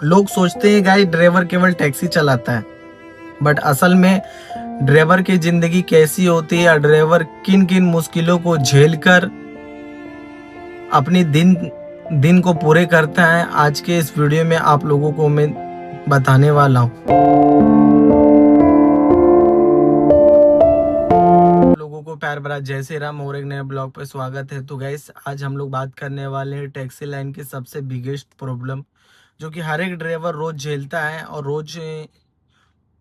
लोग सोचते हैं गाइस ड्राइवर केवल टैक्सी चलाता है, बट असल में ड्राइवर की जिंदगी कैसी होती है, ड्राइवर किन किन मुश्किलों को झेलकर अपनी दिन दिन को पूरे करता है, आज के इस वीडियो में आप लोगों को मैं बताने वाला हूँ। लोगों को प्यार भरा जय श्री राम और एक नए ब्लॉग पे स्वागत है। तो गाइस आज हम लोग बात करने वाले हैं टैक्सी लाइन की सबसे बिगेस्ट प्रॉब्लम, जो कि हर एक ड्राइवर रोज झेलता है और रोज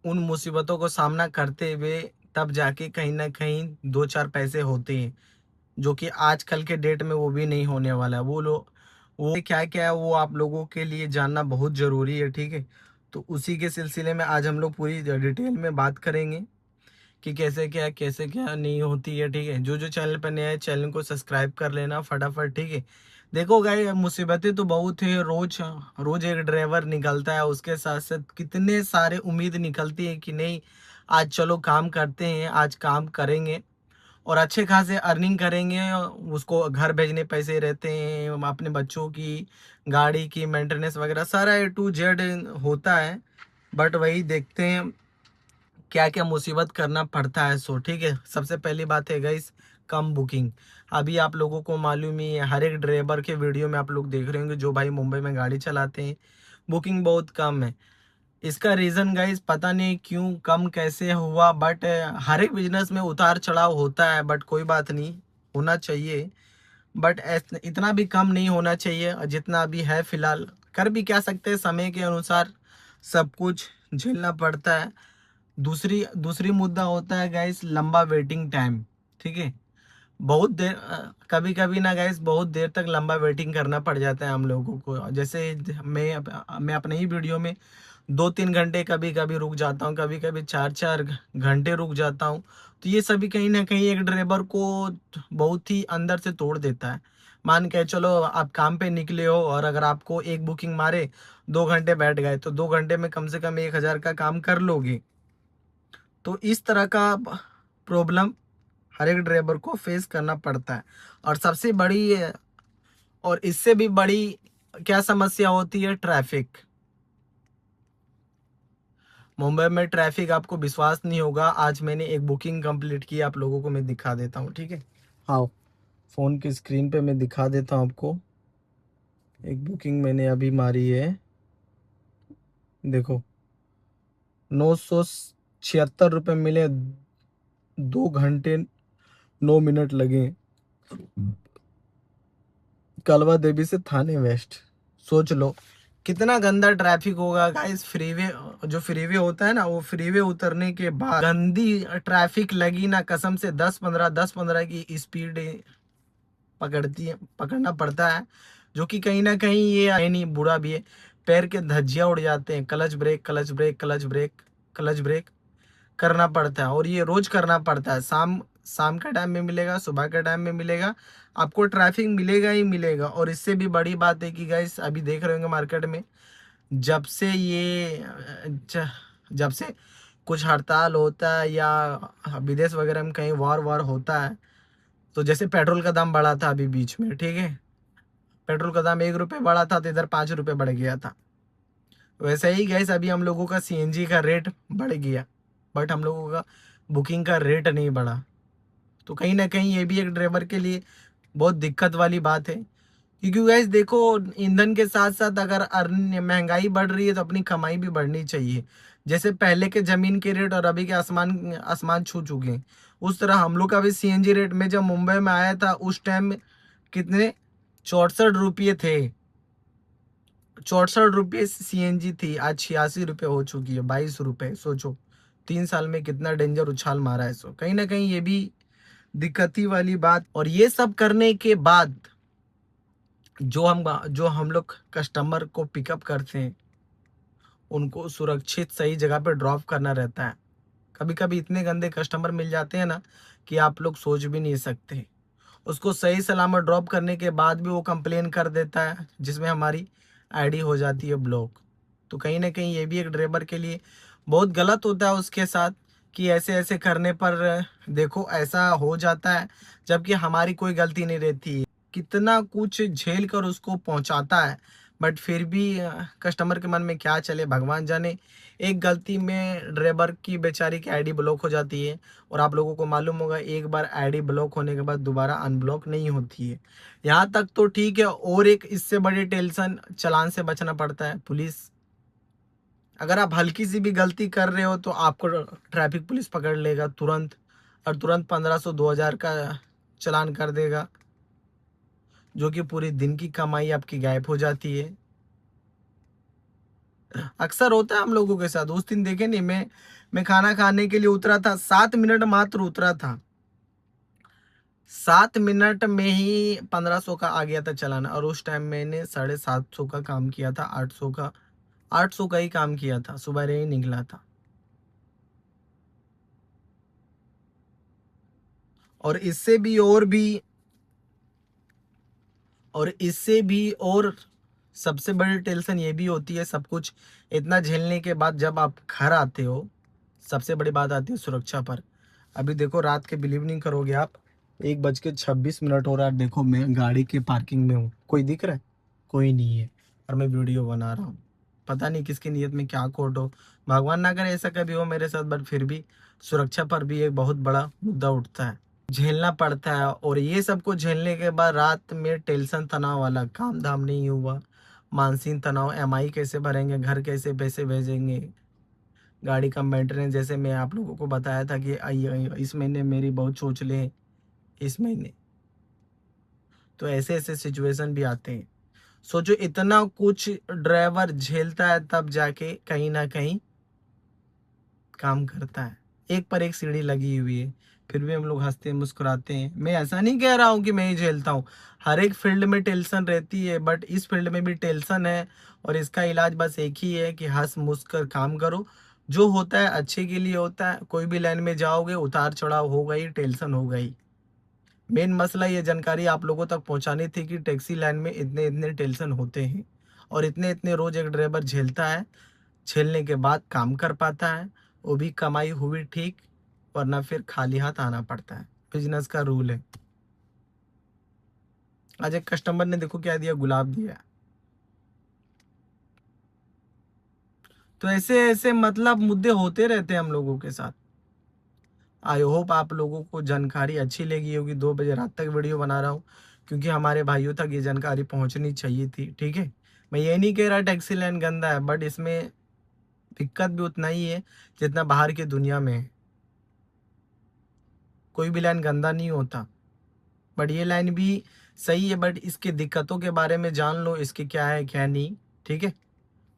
उन मुसीबतों को सामना करते हुए तब जाके कहीं ना कहीं दो चार पैसे होते हैं, जो कि आजकल के डेट में वो भी नहीं होने वाला है। वो क्या क्या है वो आप लोगों के लिए जानना बहुत ज़रूरी है, ठीक है। तो उसी के सिलसिले में आज हम लोग पूरी डिटेल में बात करेंगे कि कैसे क्या नहीं होती है, ठीक है। जो जो चैनल पर नया है चैनल को सब्सक्राइब कर लेना फटाफट, ठीक है। देखो गाइस मुसीबतें तो बहुत है, रोज रोज एक ड्राइवर निकलता है, उसके साथ साथ कितने सारे उम्मीद निकलती है कि नहीं आज चलो काम करते हैं, आज काम करेंगे और अच्छे खासे अर्निंग करेंगे। उसको घर भेजने पैसे रहते हैं, अपने बच्चों की गाड़ी की मेंटेनेंस वगैरह सारा A to Z होता है। बट वही देखते हैं क्या क्या मुसीबत करना पड़ता है। सो ठीक है, सबसे पहली बात है गाइस कम बुकिंग। अभी आप लोगों को मालूम ही है, हर एक ड्राइवर के वीडियो में आप लोग देख रहे होंगे जो भाई मुंबई में गाड़ी चलाते हैं, बुकिंग बहुत कम है। इसका रीज़न गाइस पता नहीं क्यों कम कैसे हुआ, बट हर एक बिजनेस में उतार चढ़ाव होता है, बट कोई बात नहीं, होना चाहिए। बट इतना भी कम नहीं होना चाहिए जितना अभी है फिलहाल। कर भी क्या सकते हैं, समय के अनुसार सब कुछ झेलना पड़ता है। दूसरी दूसरी मुद्दा होता है गाइस लंबा वेटिंग टाइम, ठीक है। बहुत देर कभी कभी ना गाइस बहुत देर तक लंबा वेटिंग करना पड़ जाता है हम लोगों को। जैसे मैं अपने ही वीडियो में 2-3 घंटे कभी कभी रुक जाता हूँ, कभी कभी 4-4 घंटे रुक जाता हूँ। तो ये सभी कहीं ना कहीं एक ड्राइवर को बहुत ही अंदर से तोड़ देता है। मान के चलो आप काम पे निकले हो और अगर आपको एक बुकिंग मारे, 2 घंटे बैठ गए, तो 2 घंटे में कम से कम 1,000 का काम कर लोगे। तो इस तरह का प्रॉब्लम हर एक ड्राइवर को फेस करना पड़ता है। और सबसे बड़ी और इससे भी बड़ी क्या समस्या होती है, ट्रैफिक। मुंबई में ट्रैफिक आपको विश्वास नहीं होगा। आज मैंने एक बुकिंग कंप्लीट की, आप लोगों को मैं दिखा देता हूँ, ठीक है। हाँ, फोन की स्क्रीन पे मैं दिखा देता हूँ आपको। एक बुकिंग मैंने अभी मारी है, देखो 976 रुपये मिले, 2 घंटे 9 मिनट लगे कलवा देवी से थाने वेस्ट। सोच लो कितना गंदा ट्रैफिक होगा गाइस। फ्रीवे जो फ्रीवे होता है ना, वो फ्रीवे उतरने के बाद गंदी ट्रैफिक लगी ना, कसम से 10-15 की स्पीड पकड़ना पड़ता है। जो कि कहीं ना कहीं ये है नहीं, बुरा भी है। पैर के धज्जियां उड़ जाते हैं, clutch brake clutch brake clutch brake clutch brake करना पड़ता है। और ये रोज करना पड़ता है, शाम शाम के टाइम में मिलेगा, सुबह के टाइम में मिलेगा, आपको ट्रैफिक मिलेगा ही मिलेगा। और इससे भी बड़ी बात है कि गाइस अभी देख रहे होंगे मार्केट में, जब से जब से कुछ हड़ताल होता है या विदेश वगैरह में कहीं वार वार होता है, तो जैसे पेट्रोल का दाम बढ़ा था अभी बीच में, ठीक है। पेट्रोल का दाम 1 रुपये बढ़ा था तो इधर 5 रुपये बढ़ गया था। वैसे ही गैस अभी हम लोगों का CNG का रेट बढ़ गया, बट हम लोगों का बुकिंग का रेट नहीं बढ़ा। तो कहीं ना कहीं ये भी एक ड्राइवर के लिए बहुत दिक्कत वाली बात है। क्योंकि गैस देखो, ईंधन के साथ साथ अगर महंगाई बढ़ रही है तो अपनी कमाई भी बढ़नी चाहिए। जैसे पहले के जमीन के रेट और अभी के आसमान आसमान छू चुके हैं, उस तरह हम लोग का भी CNG रेट में जब मुंबई में आया था उस टाइम कितने 64 रुपये थे। 64 रुपये CNG थी, आज 86 रुपये हो चुकी है, 22 रुपये। सोचो 3 साल में कितना डेंजर उछाल मारा है। सो कहीं ना कहीं ये भी दिक्कती वाली बात। और ये सब करने के बाद जो हम लोग कस्टमर को पिकअप करते हैं, उनको सुरक्षित सही जगह पे ड्रॉप करना रहता है। कभी कभी इतने गंदे कस्टमर मिल जाते हैं ना कि आप लोग सोच भी नहीं सकते। उसको सही सलामत ड्रॉप करने के बाद भी वो कंप्लेन कर देता है, जिसमें हमारी ID हो जाती है ब्लॉक। तो कहीं ना कहीं ये भी एक ड्राइवर के लिए बहुत गलत होता है उसके साथ, कि ऐसे ऐसे करने पर देखो ऐसा हो जाता है, जबकि हमारी कोई गलती नहीं रहती है। कितना कुछ झेल कर उसको पहुंचाता है, बट फिर भी कस्टमर के मन में क्या चले भगवान जाने। एक गलती में ड्राइवर की बेचारी की आईडी ब्लॉक हो जाती है, और आप लोगों को मालूम होगा एक बार आईडी ब्लॉक होने के बाद दोबारा अनब्लॉक नहीं होती है। यहाँ तक तो ठीक है, और एक इससे बड़ी टेंशन चालान से बचना पड़ता है। पुलिस, अगर आप हल्की सी भी गलती कर रहे हो तो आपको ट्रैफिक पुलिस पकड़ लेगा तुरंत, और तुरंत 1500 2000 का चालान कर देगा, जो कि पूरे दिन की कमाई आपकी गायब हो जाती है। अक्सर होता है हम लोगों के साथ। उस दिन देखे नहीं, मैं खाना खाने के लिए उतरा था, 7 मिनट मात्र उतरा था, 7 मिनट में ही 1500 का आ गया था चालान। और उस टाइम मैंने 750 का काम किया था, 800 का ही काम किया था, सुबह ही निकला था। और इससे भी और सबसे बड़ी टेंशन ये भी होती है, सब कुछ इतना झेलने के बाद जब आप घर आते हो, सबसे बड़ी बात आती है सुरक्षा पर। अभी देखो, रात के बिलीव नहीं करोगे आप, 1:26 हो रहा है, देखो मैं गाड़ी के पार्किंग में हूँ, कोई दिख रहा है? कोई नहीं है, और मैं वीडियो बना रहा हूँ। पता नहीं किसकी नीयत में क्या खोट हो, भगवान ना करे ऐसा कभी हो मेरे साथ, बट फिर भी सुरक्षा पर भी एक बहुत बड़ा मुद्दा उठता है, झेलना पड़ता है। और ये सब कुछ झेलने के बाद रात में टेंशन, तनाव वाला काम धाम नहीं हुआ, मानसिक तनाव, एमआई कैसे भरेंगे, घर कैसे पैसे भेजेंगे, गाड़ी का मेंटेनेंस, जैसे मैं आप लोगों को बताया था कि इस महीने मेरी बहुत सोच ले, इस महीने तो ऐसे ऐसे सिचुएशन भी आते हैं। सोचो इतना कुछ ड्राइवर झेलता है, तब जाके कहीं ना कहीं काम करता है। एक पर एक सीढ़ी लगी हुई है, फिर भी हम लोग हंसते मुस्कुराते हैं। मैं ऐसा नहीं कह रहा हूँ कि मैं ही झेलता हूँ, हर एक फील्ड में टेंशन रहती है, बट इस फील्ड में भी टेंशन है। और इसका इलाज बस एक ही है कि हंस मुस्क कर काम करो, जो होता है अच्छे के लिए होता है। कोई भी लाइन में जाओगे, उतार चढ़ाव होगा ही, टेंशन होगा ही। मेन मसला ये जानकारी आप लोगों तक पहुंचानी थी कि टैक्सी लाइन में इतने इतने टेंशन होते हैं, और इतने इतने रोज एक ड्राइवर झेलता है, झेलने के बाद काम कर पाता है, वो भी कमाई हुई ठीक, वरना फिर खाली हाथ आना पड़ता है। बिजनेस का रूल है। आज एक कस्टमर ने देखो क्या दिया, गुलाब दिया। तो ऐसे ऐसे मतलब मुद्दे होते रहते हैं हम लोगों के साथ। आई होप आप लोगों को जानकारी अच्छी लगी होगी। 2 बजे रात तक वीडियो बना रहा हूँ, क्योंकि हमारे भाइयों तक ये जानकारी पहुंचनी चाहिए थी, ठीक है। मैं ये नहीं कह रहा टैक्सी लाइन गंदा है, बट इसमें दिक्कत भी उतना ही है जितना बाहर की दुनिया में है। कोई भी लाइन गंदा नहीं होता, बट ये लाइन भी सही है, बट इसके दिक्कतों के बारे में जान लो, इसके क्या है क्या नहीं, ठीक है।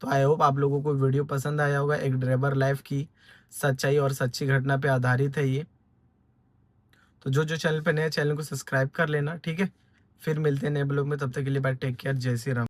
तो आई होप आप लोगों को वीडियो पसंद आया होगा। एक ड्राइवर लाइफ की सच्चाई और सच्ची घटना पे आधारित है ये। तो जो जो चैनल पे नए, चैनल को सब्सक्राइब कर लेना, ठीक है। फिर मिलते हैं नए ब्लॉग में, तब तक के लिए बाय, टेक केयर, जय श्री राम।